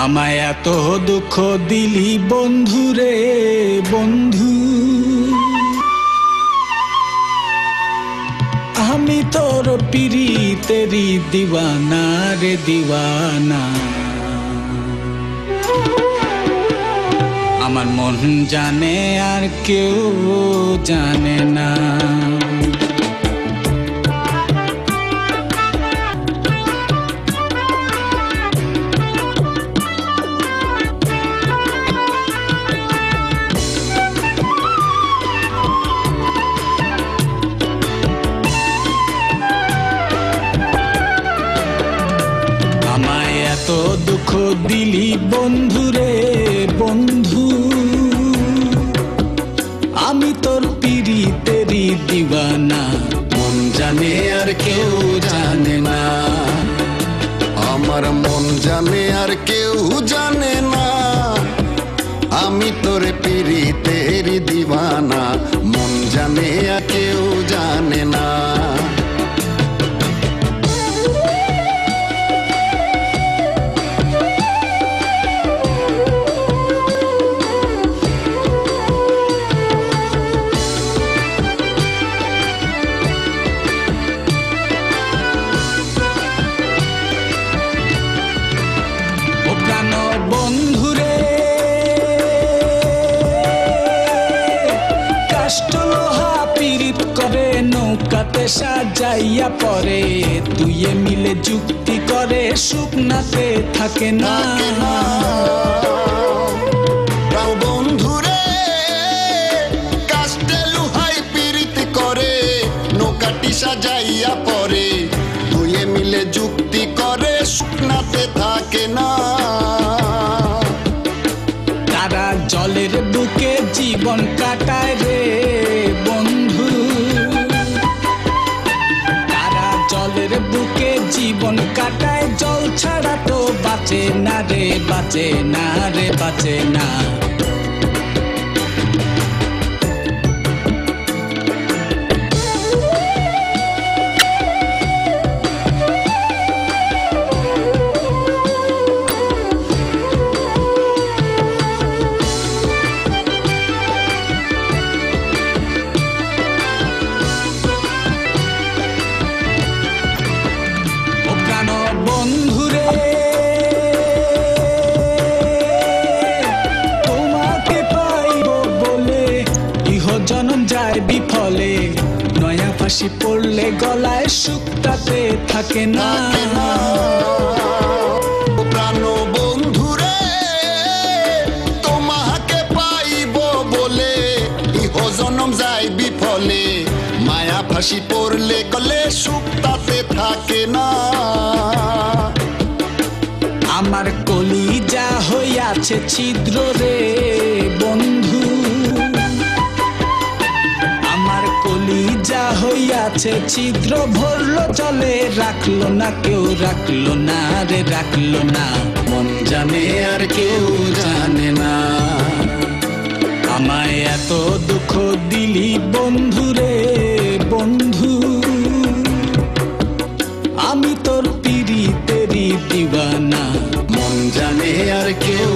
আমায় এত দুঃখ দিলি বন্ধু রে বন্ধু, আমি তোর পিরিতেরি দিওয়ানা রে দিওয়ানা। আমার মন জানে আর কেউ জানে না। আমায় এত দুঃখ দিলি বন্ধু রে বন্ধু, আমি তোর পিরিতেরি দিওয়ানা। মন জানে আর কেউ জানে না, আমার মন জানে আর কেউ জানে না। আমি তোর পিরিতের দিওয়ানা, মন জানে আর কেউ জানে না। বন্ধুরে কাষ্ঠ লোহা পীড়িত করে নৌকাতে সাজাইয়া পরে, দুইয়ে মিলে যুক্তি করে শুকনাতে থাকে না। বন্ধুরে কাষ্ঠে লোহাই পীড়িত করে নৌকাটি সাজাইয়া পরে, দুইয়ে মিলে যুক্তি করে শুকনাতে থাকে না। তারা জলের বুকে জীবন কাটায় রে বন্ধু, তারা জলের বুকে জীবন কাটায়, জল ছাড়া তো বাঁচে না রে বাঁচে না রে বাঁচে না। বন্ধুরে তোমাকে পাইব বলে ইহ জনম যায় বিফলে, নয়া ফাঁসি পড়লে গলায় সুখটাতে থাকে না। প্রাণ বন্ধুরে তোমাকে পাইব বলে ইহ জনম যায় বিফলে, মায়া ফাঁসি পড়লে গলে সুখটাতে থাকে না। আমার কলিজা হইয়াছে ছিদ্র রে বন্ধু, আমার কলিজা হইয়াছে ছিদ্র, ভরলো জলে রাখলো না কেউ রাখলো না রে রাখলো না। মন জানে আর কেউ জানে না, আমায় এত দুঃখ দিলি বন্ধু রে বন্ধু, আমি তোর পিরিতেরি দিওয়ানা। মন জানে আর কেউ